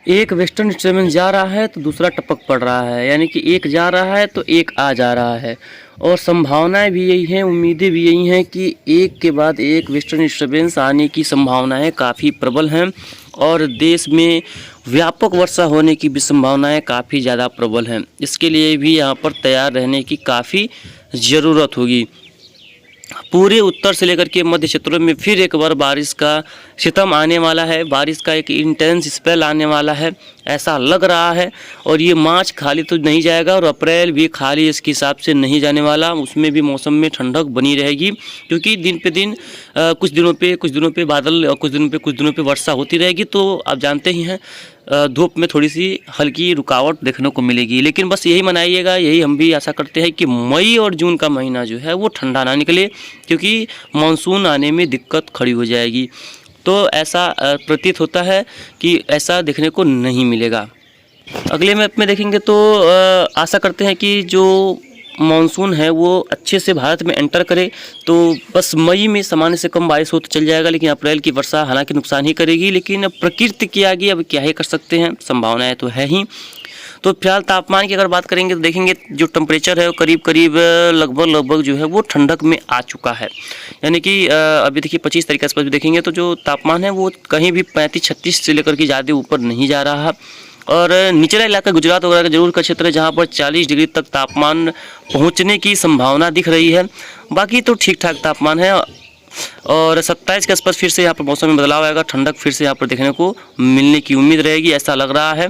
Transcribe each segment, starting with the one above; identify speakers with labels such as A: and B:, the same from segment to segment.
A: एक western disturbance जा रहा है तो दूसरा टपक पड़ रहा है, यानी कि एक जा रहा है तो एक आ जा रहा है। और संभावनाएं भी यही हैं, उम्मीदें भी यही हैं कि एक के बाद एक वेस्टर्न डिस्टर्बेंस आने की संभावनाएं काफ़ी प्रबल हैं और देश में व्यापक वर्षा होने की भी संभावनाएं काफ़ी ज़्यादा प्रबल हैं। इसके लिए भी यहाँ पर तैयार रहने की काफ़ी ज़रूरत होगी। पूरे उत्तर से लेकर के मध्य क्षेत्रों में फिर एक बार बारिश का सितम आने वाला है, बारिश का एक इंटेंस स्पेल आने वाला है, ऐसा लग रहा है। और ये मार्च खाली तो नहीं जाएगा और अप्रैल भी खाली इसके हिसाब से नहीं जाने वाला, उसमें भी मौसम में ठंडक बनी रहेगी। क्योंकि दिन पे दिन कुछ दिनों पे बादल और कुछ दिनों पे वर्षा होती रहेगी। तो आप जानते ही हैं धूप में थोड़ी सी हल्की रुकावट देखने को मिलेगी। लेकिन बस यही मनाइएगा, यही हम भी आशा करते हैं कि मई और जून का महीना जो है वो ठंडा ना निकले, क्योंकि मानसून आने में दिक्कत खड़ी हो जाएगी। तो ऐसा प्रतीत होता है कि ऐसा देखने को नहीं मिलेगा। अगले मैप में देखेंगे तो आशा करते हैं कि जो मानसून है वो अच्छे से भारत में एंटर करे। तो बस मई में सामान्य से कम बारिश हो तो चल जाएगा, लेकिन अप्रैल की वर्षा हालांकि नुकसान ही करेगी। लेकिन प्रकृति के आगे अब क्या ही कर सकते हैं, संभावनाएं तो है ही। तो फिलहाल तापमान की अगर बात करेंगे तो देखेंगे जो टेम्परेचर है वो करीब लगभग जो है वो ठंडक में आ चुका है। यानी कि अभी देखिए 25 तारीख के आसपास भी देखेंगे तो जो तापमान है वो कहीं भी 35-36 से लेकर के ज़्यादा ऊपर नहीं जा रहा। और निचला इलाका गुजरात वगैरह का जरूर का क्षेत्र है जहाँ पर 40 डिग्री तक तापमान पहुँचने की संभावना दिख रही है। बाकी तो ठीक ठाक तापमान है। और 27 के आसपास फिर से यहाँ पर मौसम में बदलाव आएगा, ठंडक फिर से यहाँ पर देखने को मिलने की उम्मीद रहेगी, ऐसा लग रहा है।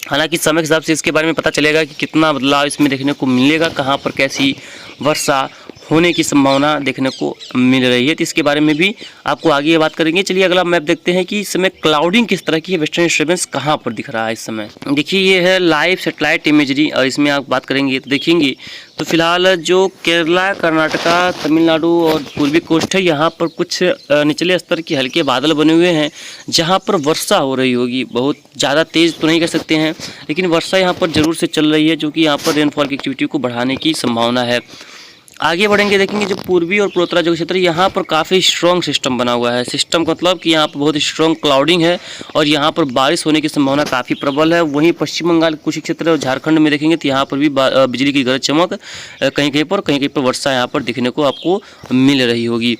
A: हालांकि समय के हिसाब से इसके बारे में पता चलेगा कि कितना बदलाव इसमें देखने को मिलेगा, कहाँ पर कैसी वर्षा होने की संभावना देखने को मिल रही है। तो इसके बारे में भी आपको आगे बात करेंगे। चलिए अगला मैप देखते हैं कि इस समय क्लाउडिंग किस तरह की है, वेस्टर्न डिस्टर्बेंस कहाँ पर दिख रहा है इस समय। देखिए ये है लाइव सैटेलाइट इमेजरी और इसमें आप बात करेंगे तो देखेंगे तो फिलहाल जो केरला, कर्नाटका, तमिलनाडु और पूर्वी कोस्ट है यहाँ पर कुछ निचले स्तर के हल्के बादल बने हुए हैं जहाँ पर वर्षा हो रही होगी। बहुत ज़्यादा तेज़ तो नहीं कह सकते हैं, लेकिन वर्षा यहाँ पर ज़रूर से चल रही है, जो कि यहाँ पर रेनफॉल की एक्टिविटी को बढ़ाने की संभावना है। आगे बढ़ेंगे देखेंगे जो पूर्वी और पूर्वोत्तर जो क्षेत्र है यहाँ पर काफ़ी स्ट्रॉन्ग सिस्टम बना हुआ है। सिस्टम का मतलब कि यहाँ पर बहुत स्ट्रॉन्ग क्लाउडिंग है और यहाँ पर बारिश होने की संभावना काफ़ी प्रबल है। वहीं पश्चिम बंगाल के कुछ क्षेत्र और झारखंड में देखेंगे तो यहाँ पर भी बिजली की गरज चमक कहीं कहीं पर वर्षा यहाँ पर दिखने को आपको मिल रही होगी।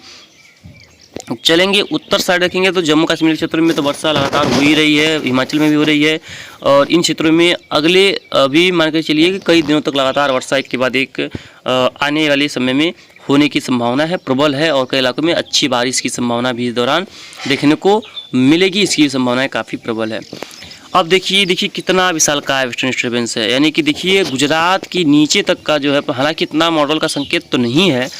A: चलेंगे उत्तर साइड देखेंगे तो जम्मू कश्मीर क्षेत्र में तो वर्षा लगातार हो ही रही है, हिमाचल में भी हो रही है। और इन क्षेत्रों में अगले अभी मान के चलिए कि कई दिनों तक लगातार वर्षा एक के बाद एक आने वाले समय में होने की संभावना है, प्रबल है। और कई इलाकों में अच्छी बारिश की संभावना भी इस दौरान देखने को मिलेगी, इसकी संभावनाएं काफ़ी प्रबल है। अब देखिए कितना विशालकाय वेस्टर्न डिस्टर्बेंस है, यानी कि देखिए गुजरात की नीचे तक का जो है, हालांकि इतना मॉडल का संकेत तो नहीं है,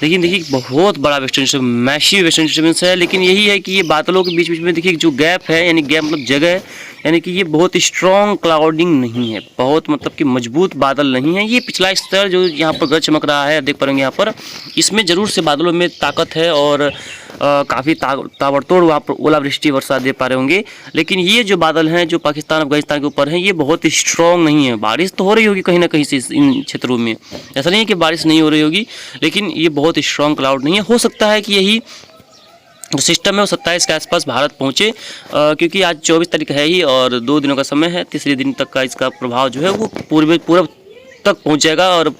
A: लेकिन देखिए बहुत बड़ा western disturbance, massive western disturbance है। लेकिन यही है कि ये बादलों के बीच बीच में देखिए जो गैप है, यानी गैप मतलब जगह, यानी कि ये बहुत स्ट्रॉन्ग क्लाउडिंग नहीं है, बहुत मतलब कि मजबूत बादल नहीं है। ये पिछला स्तर जो यहाँ पर गरज चमक रहा है देख पाएंगे यहाँ पर, इसमें ज़रूर से बादलों में ताकत है और काफ़ी ताबड़तोड़ वहाँ पर ओलावृष्टि वर्षा दे पा रहे होंगे। लेकिन ये जो बादल हैं जो पाकिस्तान अफगानिस्तान के ऊपर हैं, ये बहुत स्ट्रॉन्ग नहीं है। बारिश तो हो रही होगी कहीं ना कहीं से इन क्षेत्रों में, ऐसा नहीं है कि बारिश नहीं हो रही होगी, लेकिन ये बहुत स्ट्रॉन्ग क्लाउड नहीं है। हो सकता है कि यही जो सिस्टम है वो 27 के आसपास भारत पहुँचे, क्योंकि आज 24 तारीख है ही और 2 दिनों का समय है। तीसरे दिन तक का इसका प्रभाव जो है वो पूर्व तक पहुँच जाएगा और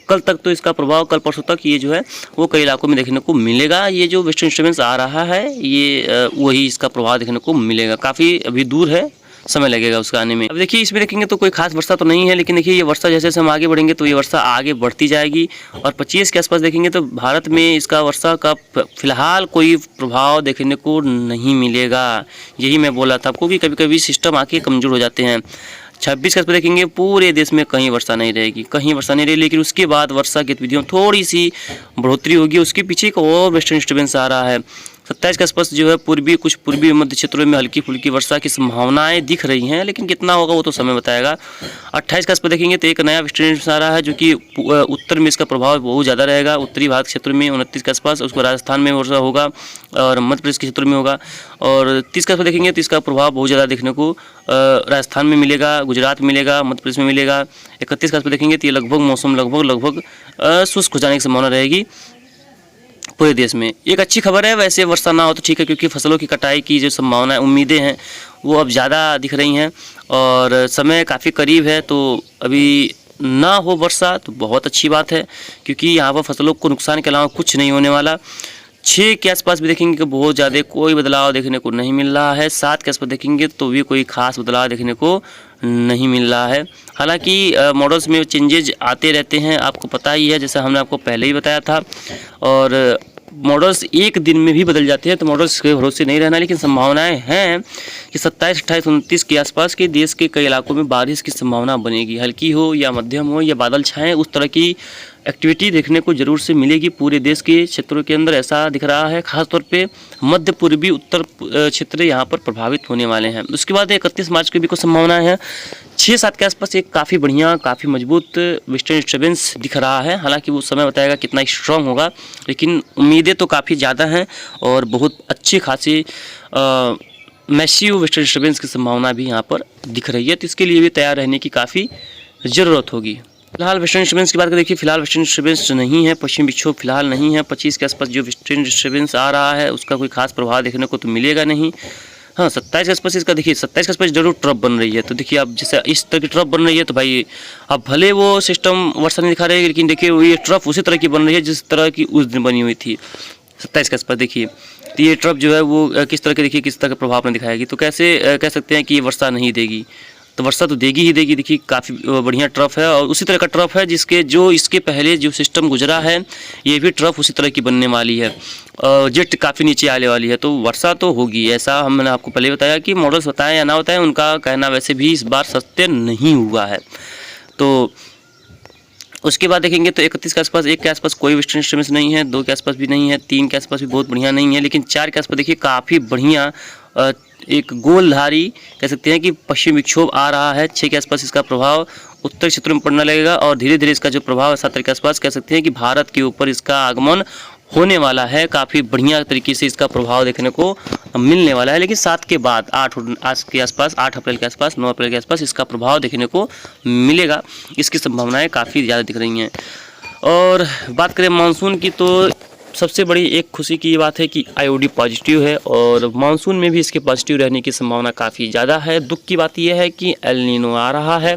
A: कल तक तो इसका प्रभाव, कल परसों तक ये जो है वो कई इलाकों में देखने को मिलेगा। ये जो वेस्टर्न डिस्टर्बेंस आ रहा है ये वही इसका प्रभाव देखने को मिलेगा। काफ़ी अभी दूर है, समय लगेगा उसका आने में। अब देखिए इसमें देखेंगे तो कोई खास वर्षा तो नहीं है, लेकिन देखिए ये वर्षा जैसे जैसे हम आगे बढ़ेंगे तो ये वर्षा आगे बढ़ती जाएगी। और 25 के आसपास देखेंगे तो भारत में इसका वर्षा का फिलहाल कोई प्रभाव देखने को नहीं मिलेगा। यही मैं बोला था आपको कि कभी कभी सिस्टम आके कमज़ोर हो जाते हैं। 26 के आसपास देखेंगे पूरे देश में कहीं वर्षा नहीं रहेगी, कहीं वर्षा नहीं रहेगी। लेकिन उसके बाद वर्षा गतिविधियों थोड़ी सी बढ़ोतरी होगी। उसके पीछे एक और वेस्टर्न डिस्टर्बेंस आ रहा है। 27 के आसपास जो है कुछ पूर्वी मध्य क्षेत्रों में हल्की फुल्की वर्षा की संभावनाएं दिख रही हैं, लेकिन कितना होगा वो तो समय बताएगा। 28 के आसपास देखेंगे तो एक नया वेस्टर्न डिस्टर्बेंस आ रहा है, जो कि उत्तर में इसका प्रभाव बहुत ज़्यादा रहेगा। उत्तरी भारत क्षेत्र में 29 के आसपास, उसको राजस्थान में वर्षा होगा और मध्य प्रदेश के क्षेत्र में होगा। और 30 के आसपास देखेंगे तो इसका प्रभाव बहुत ज़्यादा देखने को राजस्थान में मिलेगा, गुजरात में मिलेगा, मध्य प्रदेश में मिलेगा। 31 के आसपास देखेंगे तो ये लगभग मौसम लगभग शुष्क हो जाने की संभावना रहेगी। पूरे देश में। एक अच्छी खबर है, वैसे वर्षा ना हो तो ठीक है, क्योंकि फसलों की कटाई की जो संभावना उम्मीदें हैं वो अब ज़्यादा दिख रही हैं और समय काफ़ी करीब है। तो अभी ना हो वर्षा तो बहुत अच्छी बात है, क्योंकि यहाँ पर फसलों को नुकसान के अलावा कुछ नहीं होने वाला। 6 के आसपास भी देखेंगे कि बहुत ज़्यादा कोई बदलाव देखने को नहीं मिल रहा है। 7 के आसपास देखेंगे तो भी कोई खास बदलाव देखने को नहीं मिल रहा है। हालांकि मॉडल्स में चेंजेज आते रहते हैं, आपको पता ही है, जैसा हमने आपको पहले ही बताया था। और मॉडल्स एक दिन में भी बदल जाते हैं, तो मॉडल्स के भरोसे नहीं रहना। लेकिन संभावनाएं हैं कि 27, 28, 29 के आसपास के देश के कई इलाकों में बारिश की संभावना बनेगी। हल्की हो या मध्यम हो या बादल छाएं, उस तरह की एक्टिविटी देखने को ज़रूर से मिलेगी पूरे देश के क्षेत्रों के अंदर, ऐसा दिख रहा है। खासतौर पे मध्य पूर्वी उत्तर क्षेत्र यहाँ पर प्रभावित होने वाले हैं। उसके बाद 31 मार्च की भी कुछ संभावना है। 6-7 के आसपास एक काफ़ी बढ़िया, काफ़ी मजबूत वेस्टर्न डिस्टर्बेंस दिख रहा है। हालांकि वो समय बताएगा कितना स्ट्रॉन्ग होगा, लेकिन उम्मीदें तो काफ़ी ज़्यादा हैं और बहुत अच्छी खासी मैसिव वेस्टर्न डिस्टर्बेंस की संभावना भी यहाँ पर दिख रही है। तो इसके लिए भी तैयार रहने की काफ़ी ज़रूरत होगी। फिलहाल वेस्टर्न डिस्टर्बेंस की बात करें, देखिए फिलहाल वेस्टर्न डिस्टर्बेंस नहीं है, पश्चिम विक्षोभ फिलहाल नहीं है। 25 के आसपास जो वेस्टर्न डिस्टर्बेंस आ रहा है उसका कोई खास प्रभाव देखने को तो मिलेगा नहीं। हाँ, 27 के आसपास इसका देखिए, 27 के आसपास जरूर ट्रफ बन रही है। तो देखिए अब जैसे इस तरह की ट्रफ बन रही है, तो भाई अब भले वो सिस्टम वर्षा नहीं दिखा रही है, लेकिन देखिए ये ट्रफ उसी तरह की बन रही है जिस तरह की उस दिन बनी हुई थी 27 के आसपास। देखिए तो ये ट्रफ जो है वो किस तरह के, देखिए किस तरह का प्रभाव नहीं दिखाएगी। तो कैसे कह सकते हैं कि ये वर्षा नहीं देगी? तो वर्षा तो देगी ही देगी। देखिए काफ़ी बढ़िया ट्रफ है और उसी तरह का ट्रफ है जिसके जो इसके पहले जो सिस्टम गुजरा है, ये भी ट्रफ उसी तरह की बनने वाली है। जेट काफ़ी नीचे आने वाली है, तो वर्षा तो होगी। ऐसा मैंने आपको पहले बताया कि मॉडल्स बताएं या ना बताएं, उनका कहना वैसे भी इस बार सत्य नहीं हुआ है। तो उसके बाद देखेंगे तो 31 के आसपास, 1 के आसपास कोई वेस्टर्न डिस्टर्बेंस नहीं है, 2 के आसपास भी नहीं है, 3 के आसपास भी बहुत बढ़िया नहीं है, लेकिन 4 के आसपास देखिए काफ़ी बढ़िया एक गोलधारी कह सकते हैं कि पश्चिम विक्षोभ आ रहा है। 6 के आसपास इसका प्रभाव उत्तर क्षेत्र में पड़ने लगेगा और धीरे धीरे इसका जो प्रभाव है 7 के आसपास कह सकते हैं कि भारत के ऊपर इसका आगमन होने वाला है। काफ़ी बढ़िया तरीके से इसका प्रभाव देखने को मिलने वाला है। लेकिन 7 के बाद 8 आज के आसपास, 8 अप्रैल के आसपास, 9 अप्रैल के आसपास इसका प्रभाव देखने को मिलेगा। इसकी संभावनाएं काफ़ी ज़्यादा दिख रही हैं। और बात करें मानसून की, तो सबसे बड़ी एक खुशी की ये बात है कि आईओडी पॉजिटिव है और मानसून में भी इसके पॉजिटिव रहने की संभावना काफ़ी ज़्यादा है। दुख की बात यह है कि एल नीनो आ रहा है।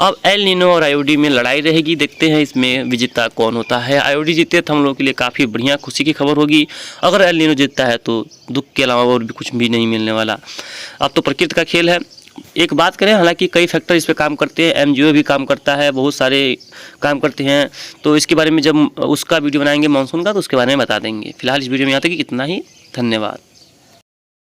A: अब एल नीनो और आईओडी में लड़ाई रहेगी, देखते हैं इसमें विजेता कौन होता है। आईओडी जीते तो हम लोगों के लिए काफ़ी बढ़िया खुशी की खबर होगी। अगर एल नीनो जीतता है तो दुख के अलावा और भी कुछ भी नहीं मिलने वाला। अब तो प्रकृति का खेल है। एक बात करें, हालांकि कई फैक्टर इस पे काम करते हैं, एमजीओ भी काम करता है, बहुत सारे काम करते हैं। तो इसके बारे में जब उसका वीडियो बनाएंगे मानसून का, तो उसके बारे में बता देंगे। फिलहाल इस वीडियो में यहाँ तक इतना ही। धन्यवाद।